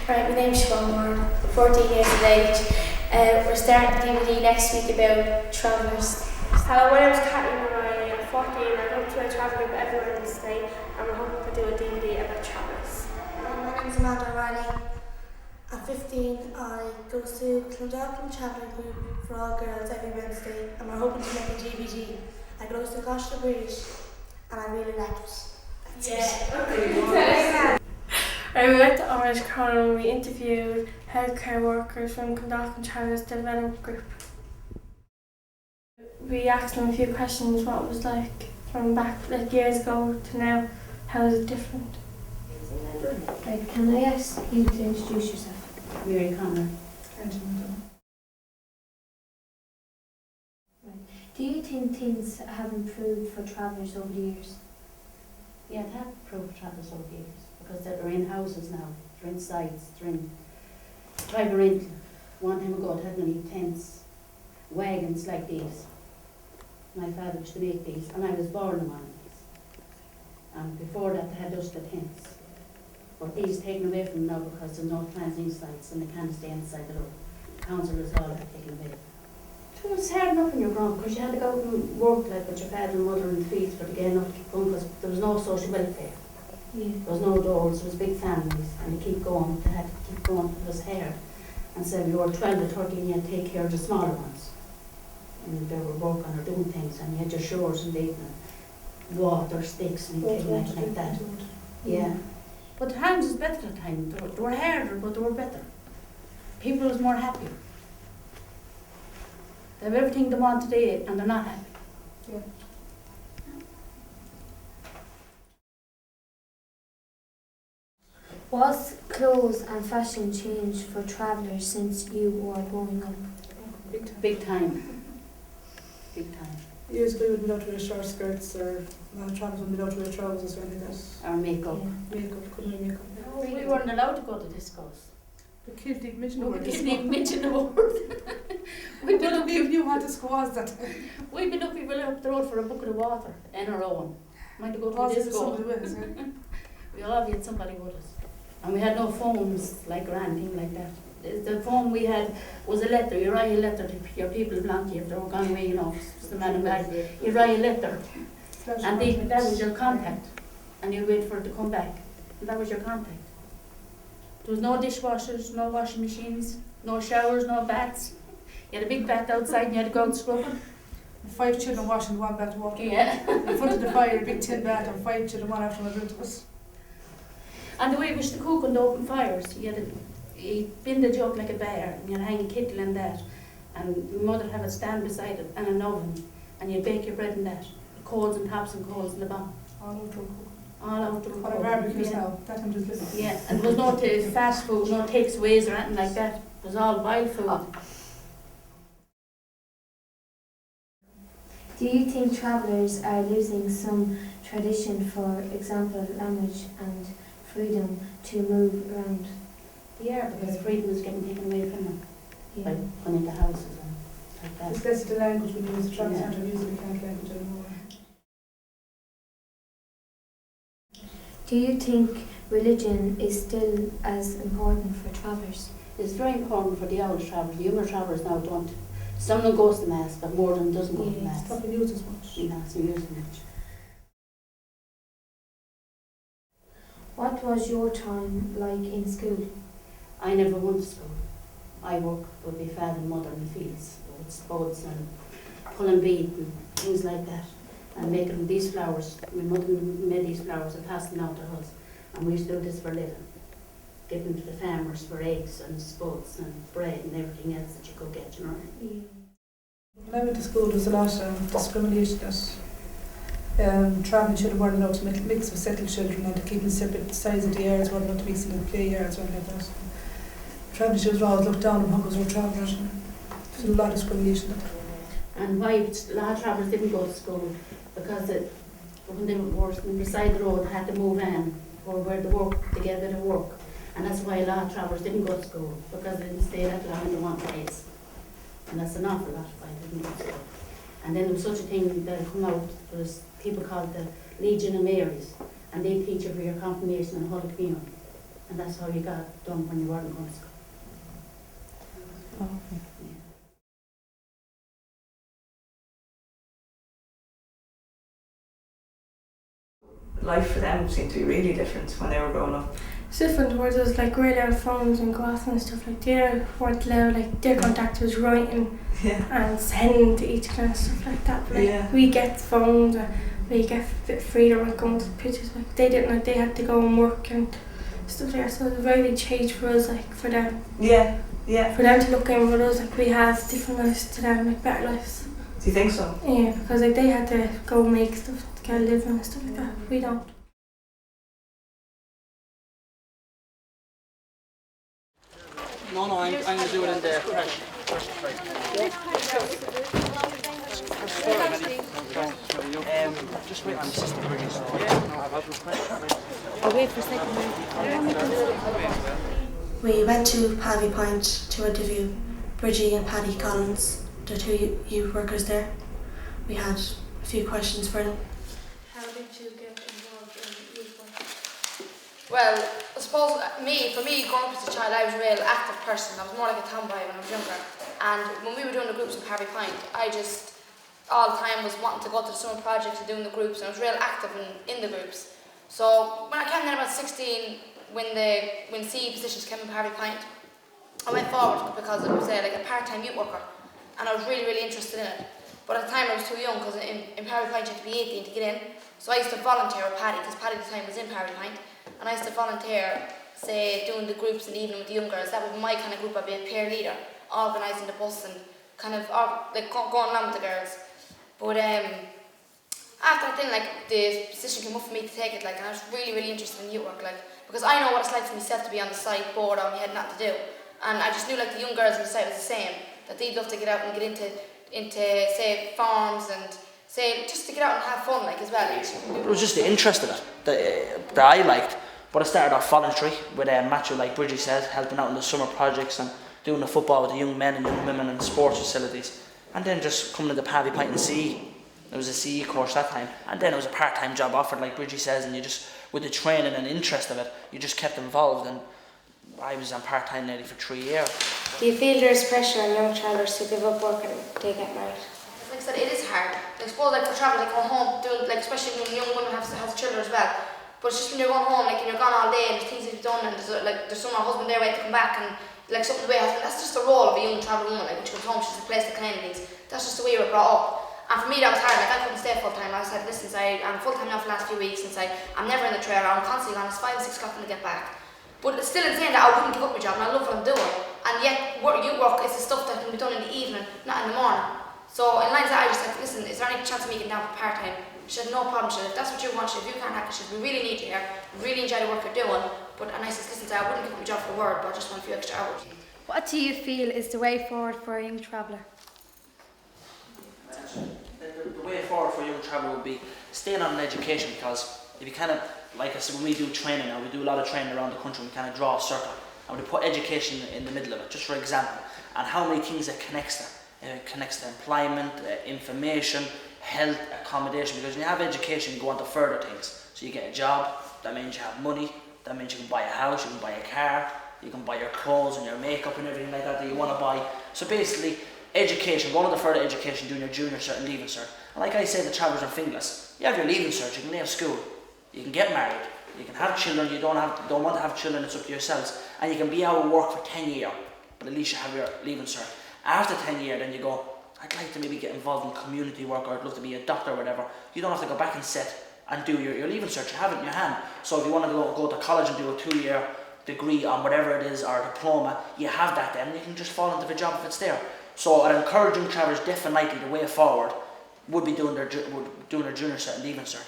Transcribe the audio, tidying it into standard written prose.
Right, my name's Siobhan Moore, 14 years of age. We're starting a DVD next week about travellers. Hello, my name's Kathleen O'Reilly. I'm 14. I hope to travel with everyone this day, and we're hoping to do a DVD about travellers. My name's Amanda O'Reilly. At 15, I go to Clondalkin Travelling Group for all girls every Wednesday, and we're hoping to make a DVD. I go to Costa Bridge, and I really like it. Right, we went to Orange Corner and we interviewed healthcare workers from Clondalkin Travellers Development Group. We asked them a few questions, what it was like from back like years ago to now, how is it different? Right, can I ask you to introduce yourself? Mary Connor. Right. Do you think things have improved for travellers over the years? Yeah, it have improved travellers over the years because they're in houses now, they're in sites, they're in private rental. One time ago it had many tents, wagons like these. My father used to make these and I was born in one of these. And before that they had just the tents. But these taken away from them now because there's no transit sites and they can't stay inside the road. Council is all taken away. So it was hard enough when you were grown because you had to go out and work like with your father and mother in the fields for to get enough to keep going because there was no social welfare. Yeah. There was no doors, there was big families and you keep going, they had to keep going, it was hard. And so you were 12 to 13 you had to take care of the smaller ones. And they were working or doing things and you had your shores and leaving water, sticks and things like that. Yeah. But the times was better at the time. They were harder, but they were better. People was more happy. They have everything they want today and they're not happy. Yeah. What's clothes and fashion changed for travellers since you were growing up? Big time. Big time. Years ago we wouldn't be allowed to wear short skirts or travellers wouldn't be allowed to wear trousers or anything like that. Our makeup. Yeah. Makeup, couldn't wear makeup. We weren't allowed to go to discos. The kids didn't mention the No, word we didn't disco. even mention the word. We'd be Well, lucky. we knew what disco was that time. We'd be lucky if we went up the road for a bucket of water in our own. Might go to a Was it disco. somebody with us, yeah? We all had somebody with us. And we had no phones like or anything like that. The phone we had was a letter. You write a letter to your people belong to you if they were gone away, you know, it's the man in back. You write a letter and that was your contact. And you wait for it to come back. And that was your contact. There was no dishwashers, no washing machines, no showers, no baths. You had a big bath outside and you had to go out scrubbing. 5 children washing one bath of water. Yeah. In front of the fire, a big tin bath and 5 children, one after another into us. And the way we used to cook on the open fires, you bin the jug like a bear, and you'd hang a kettle in that, and your mother had a stand beside it, and an oven, and you'd bake your bread in that, coals and tops and coals in the bottom. All over the cook. All out the What a barbecues now, that time just living. Yeah, and there was no fast food, no takeaways or anything like that. It was all wild food. Do you think travellers are losing some tradition, for example, language and freedom to move around? Yeah, because freedom was getting taken away from them by Yeah. going into houses and like that. Especially the language we use, the travel Yeah. centre music, we can't language anymore. Do you think religion is still as important for travellers? It's very important for the older travellers. The younger travellers now don't. Some of them goes to mass, but more than doesn't go to Yeah, mass. It's not been used as much. You know, it's not used much. What was your time like in school? I never went to school. I work with my father and mother in the fields, with spots and pulling bead and things like that. And making these flowers. My mother made these flowers and passed them out to us. And we used to do this for a living. Give them to the farmers for eggs and spots and bread and everything else that you could get, you know. Yeah. When I went to school, there was a lot of discrimination that travelling children weren't allowed to mix with settled children and to keep in separate sides of the yards, weren't allowed to mix in the play yards or anything like that. Travelling children were always looked down upon because they were travellers. There was a lot of discrimination. And why a lot of travellers didn't go to school, because when they were beside the road, they had to move in or where they work to get a bit of work. And that's why a lot of travellers didn't go to school, because they didn't stay that long in the one place. And that's an awful lot why they didn't go to school. And then there was such a thing that had come out, there was people called the Legion of Marys, and they teach you for your confirmation and Holy Communion. And that's how you got it done when you weren't going to school. Okay. Yeah. Life for them seemed to be really different when they were growing up. It's different towards us, like we're allowed phones and go off and stuff like they weren't allowed, like their contact was writing and sending to each class, stuff like that. But like, we get phones and we get a bit of freedom like going to pictures, like they didn't, like they had to go and work and stuff like that, so it was a very big change for us, like for them. For them to look in for us, like we have different lives to them, like better lives. Do you think so? Yeah, because like they had to go make stuff to get a living and stuff like that. We don't. No, I'm going to do it in the fresh just wait on the system. I'll wait for a second. We went to Pavy Point to interview Bridgie and Paddy Collins, the two youth workers there. We had a few questions for them. How did you get involved in youth work? Well, I suppose for me, growing up as a child, I was a real active person. I was more like a tomboy when I was younger. And when we were doing the groups in Pavy Point, I just all the time was wanting to go to the summer projects and doing the groups, and I was real active in the groups. So when I came in about 16, when CE positions came in Pavy Point, I went forward because it was like a part-time youth worker, and I was really, really interested in it. But at the time I was too young, because in Pavy Point you had to be 18 to get in. So I used to volunteer with Paddy, because Paddy at the time was in Pavy Point, and I used to volunteer, say, doing the groups in the evening with the young girls. That would be my kind of group. I'd be a peer leader, organising the bus and kind of like going along with the girls. But after that, then like the position came up for me to take it, like, and I was really, really interested in youth work, like, because I know what it's like for myself to be on the site bored or we had nothing to do, and I just knew like the young girls on the site was the same, that they'd love to get out and get into say farms and say just to get out and have fun like as well. It was just the interest of it that I liked. But I started off voluntary with Matthew, like Bridgie said, helping out in the summer projects and doing the football with the young men and young women and sports facilities. And then just coming to the Pavy Point and CE. It was a CE course that time. And then it was a part-time job offered, like Bridgie says, and you just, with the training and interest of it, you just kept involved. And I was on part-time nearly for 3 years. Do you feel there's pressure on young travellers to give up work and they get married? Like I said, it is hard. I suppose like for travellers, like going home, doing, like especially when young women have children as well. But it's just when you're going home, like, and you're gone all day, and there's things you've done, and there's some husband there waiting to come back, and like something the way husband. That's just the role of a young travelling woman. Like when she comes home, she's the place to clean things. That's just the way we were brought up. And for me, that was hard. Like I couldn't stay full time. I said, listen, I'm full time now for the last few weeks, and I'm never in the trailer. I'm constantly gone. It's 5 or 6 o'clock when I get back. But it's still insane that I wouldn't give up my job, and I love what I'm doing. And yet, youth work is the stuff that can be done in the evening, not in the morning. So in lines that I just said, listen, is there any chance of me getting down for part time? She said, no problem. She said, if that's what you want, if you can't hack it, she said, we really need you here. We really enjoy the work you're doing. And I said, listen, I wouldn't give up my job for the word, but I just want a few extra hours. What do you feel is the way forward for a young traveller? The way forward for a young traveller would be staying on an education, because if you kind of, like I said, when we do training now, we do a lot of training around the country, we kind of draw a circle and we put education in the middle of it, just for example, and how many things it connects to. It connects to employment, information, health, accommodation, because when you have education you go on to further things. So you get a job, that means you have money, that means you can buy a house, you can buy a car, you can buy your clothes and your makeup and everything like that you want to buy. So basically, education, going on to further education, doing your junior cert and leaving cert. And like I say, the travellers are fingless. You have your leaving cert, you can leave school, you can get married, you can have children, you don't want to have children, it's up to yourselves, and you can be out of work for 10 years, but at least you have your leaving cert. After 10 years, then you go, I'd like to maybe get involved in community work, or I'd love to be a doctor or whatever. You don't have to go back and sit and do your leaving cert, you have it in your hand. So if you want to go to college and do a 2-year degree on whatever it is, or a diploma, you have that then, and you can just fall into the job if it's there. So I'd encourage young travellers, definitely the way forward would be doing their junior cert and leaving cert.